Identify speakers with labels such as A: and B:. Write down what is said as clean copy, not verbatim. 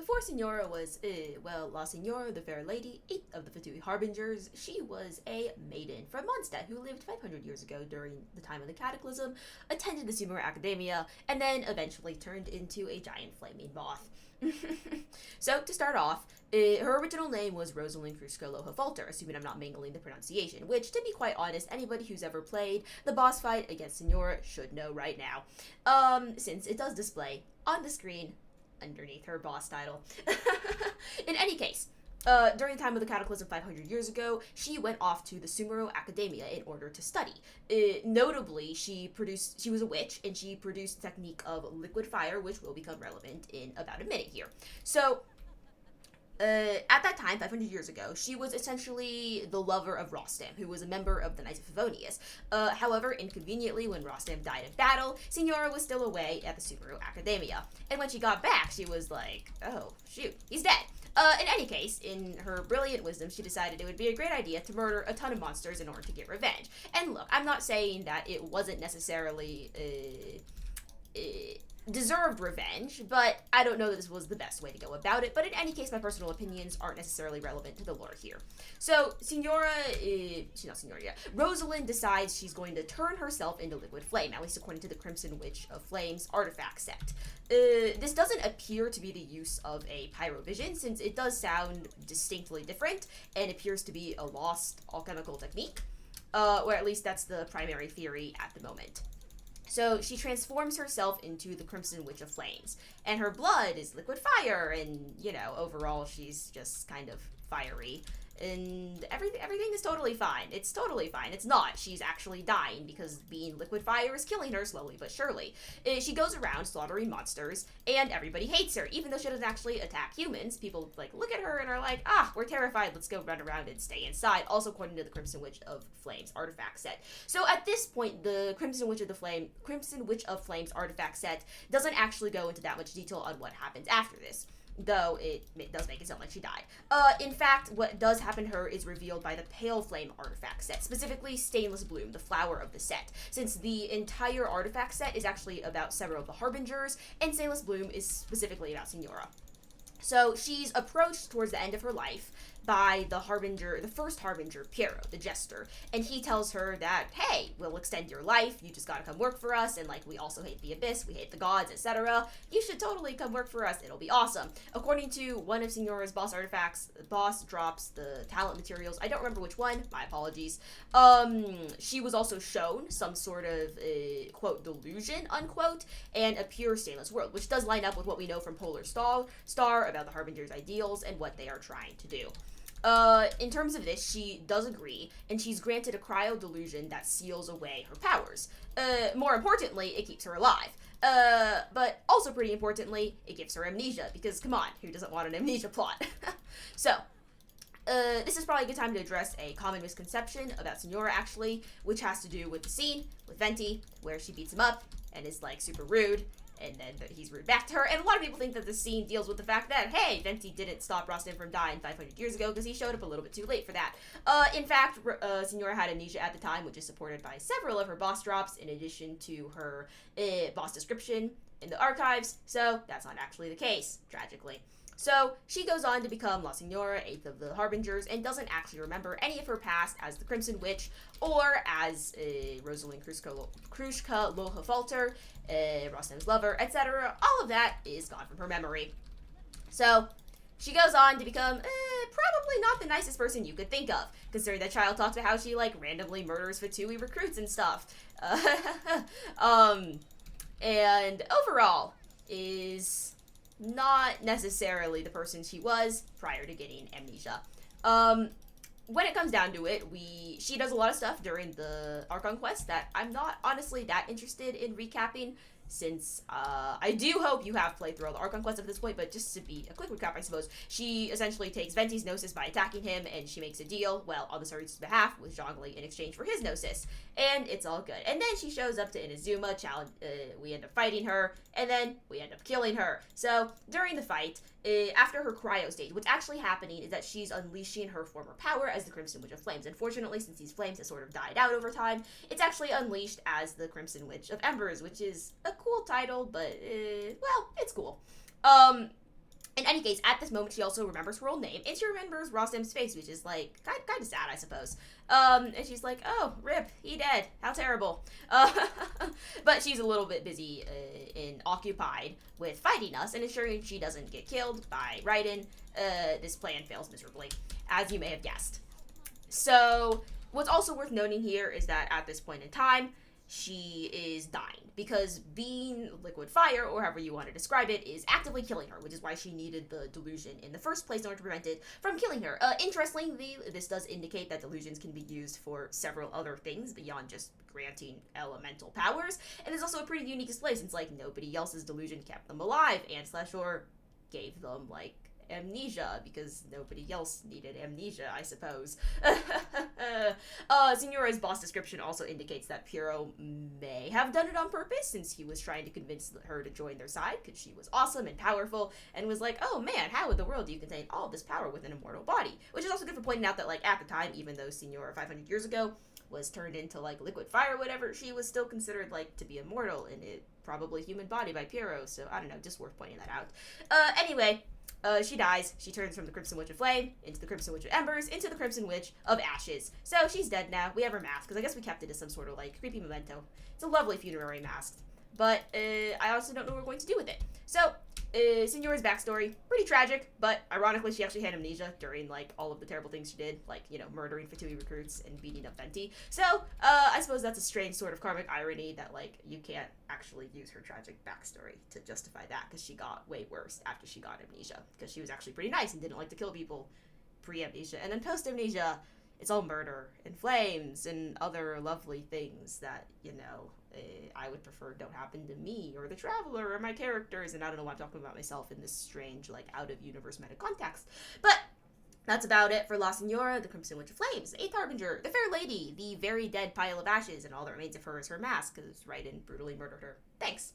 A: before Signora was, La Signora, the Fair Lady, 8th of the Fatui Harbingers, she was a maiden from Mondstadt who lived 500 years ago during the time of the Cataclysm, attended the Sumeru Academia, and then eventually turned into a giant flaming moth. So, to start off, her original name was Rosalyne-Kruzchka Lohefalter, assuming I'm not mingling the pronunciation, which, to be quite honest, anybody who's ever played the boss fight against Signora should know right now, since it does display on the screen underneath her boss title. In any case, during the time of the Cataclysm 500 years ago, she went off to the Sumeru Academia in order to study. Notably, she was a witch, and she produced the technique of liquid fire, which will become relevant in about a minute here. So, at that time, 500 years ago, she was essentially the lover of Rostam, who was a member of the Knights of Favonius. However, inconveniently, when Rostam died in battle, Signora was still away at the Sumeru Academia. And when she got back, she was like, oh, shoot, he's dead. In any case, in her brilliant wisdom, she decided it would be a great idea to murder a ton of monsters in order to get revenge. And look, I'm not saying that it wasn't necessarily, deserved revenge, but I don't know that this was the best way to go about it. But in any case, my personal opinions aren't necessarily relevant to the lore here. So, she's not Signora yet. Rosalyne decides she's going to turn herself into liquid flame, at least according to the Crimson Witch of Flames artifact set. This doesn't appear to be the use of a Pyro vision, since it does sound distinctly different, and appears to be a lost alchemical technique, or at least that's the primary theory at the moment. So she transforms herself into the Crimson Witch of Flames, and her blood is liquid fire, and, overall she's just kind of fiery, and everything is totally fine. It's totally fine. It's not. She's actually dying because being liquid fire is killing her slowly but surely. She goes around slaughtering monsters, and everybody hates her, even though she doesn't actually attack humans. People, look at her and are like, we're terrified, let's go run around and stay inside, also according to the Crimson Witch of Flames artifact set. So at this point, the Crimson Witch of Flames artifact set doesn't actually go into that much detail on what happens after this, though it does make it sound like she died. In fact, what does happen to her is revealed by the Pale Flame artifact set, specifically Stainless Bloom, the flower of the set, since the entire artifact set is actually about several of the Harbingers, and Stainless Bloom is specifically about Signora. So she's approached towards the end of her life by the first Harbinger, Pierro, the Jester, and he tells her that, hey, we'll extend your life, you just gotta come work for us, and, we also hate the Abyss, we hate the gods, etc., you should totally come work for us, it'll be awesome. According to one of Signora's boss artifacts, the boss drops the talent materials, I don't remember which one, my apologies. She was also shown some sort of, quote, delusion, unquote, and a pure stainless world, which does line up with what we know from Polar Star about the Harbinger's ideals and what they are trying to do. In terms of this, she does agree, and she's granted a Cryo Delusion that seals away her powers. More importantly, it keeps her alive. But also pretty importantly, it gives her amnesia, because come on, who doesn't want an amnesia plot? So, this is probably a good time to address a common misconception about Signora, actually, which has to do with the scene with Venti, where she beats him up and is, super rude, and then he's rude back to her. And a lot of people think that this scene deals with the fact that, hey, Venti didn't stop Rostam from dying 500 years ago because he showed up a little bit too late for that. In fact, Signora had amnesia at the time, which is supported by several of her boss drops, in addition to her boss description in the archives, so that's not actually the case, tragically. So, she goes on to become La Signora, 8th of the Harbingers, and doesn't actually remember any of her past as the Crimson Witch, or as Rosalyne-Kruzchka Lohefalter, Rostam's lover, etc. All of that is gone from her memory. So, she goes on to become probably not the nicest person you could think of, considering that child talks about how she, randomly murders Fatui recruits and stuff. And overall is not necessarily the person she was prior to getting amnesia. When it comes down to it, she does a lot of stuff during the Archon quest that I'm not honestly that interested in recapping, since I do hope you have played through all the Archon quests at this point, but just to be a quick recap, I suppose, she essentially takes Venti's Gnosis by attacking him, and she makes a deal, on the Sarit's behalf, with Zhongli in exchange for his Gnosis, and it's all good. And then she shows up to Inazuma, we end up fighting her, and then we end up killing her. So, during the fight, after her cryo stage, what's actually happening is that she's unleashing her former power as the Crimson Witch of Flames. Unfortunately, since these flames have sort of died out over time, it's actually unleashed as the Crimson Witch of Embers, which is a cool title, but, it's cool. In any case, at this moment, she also remembers her old name, and she remembers Rostam's face, which is, like, kind of sad, I suppose. And she's like, oh, rip, he dead. How terrible. But she's a little bit busy and occupied with fighting us and ensuring she doesn't get killed by Raiden. This plan fails miserably, as you may have guessed. So, what's also worth noting here is that at this point in time, she is dying, because being liquid fire, or however you want to describe it, is actively killing her, which is why she needed the delusion in the first place in order to prevent it from killing her. Interestingly, this does indicate that delusions can be used for several other things beyond just granting elemental powers, and it's also a pretty unique display since, like, nobody else's delusion kept them alive, and /or gave them, like, amnesia, because nobody else needed amnesia, I suppose. Signora's boss description also indicates that Pierro may have done it on purpose, since he was trying to convince her to join their side, because she was awesome and powerful, and was like, oh man, how in the world do you contain all this power within a mortal body? Which is also good for pointing out that, like, at the time, even though Signora 500 years ago was turned into, like, liquid fire or whatever, she was still considered, like, to be immortal in a probably human body by Pierro, so I don't know, just worth pointing that out. Anyway, she dies. She turns from the Crimson Witch of Flame into the Crimson Witch of Embers into the Crimson Witch of Ashes. So she's dead now. We have her mask, because I guess we kept it as some sort of, like, creepy memento. It's a lovely funerary mask. But I also don't know what we're going to do with it. So, Signora's backstory, pretty tragic, but ironically she actually had amnesia during, like, all of the terrible things she did, like, you know, murdering Fatui recruits and beating up Venti. So, I suppose that's a strange sort of karmic irony that, like, you can't actually use her tragic backstory to justify that, because she got way worse after she got amnesia, because she was actually pretty nice and didn't like to kill people pre-amnesia, and then post-amnesia, it's all murder and flames and other lovely things that, you know, I would prefer don't happen to me or the Traveler or my characters, and I don't know why I'm talking about myself in this strange, like, out-of-universe meta context. But that's about it for La Signora, the Crimson Witch of Flames, the 8th Harbinger, the Fair Lady, the very dead pile of ashes, and all that remains of her is her mask, because Raiden brutally murdered her. Thanks.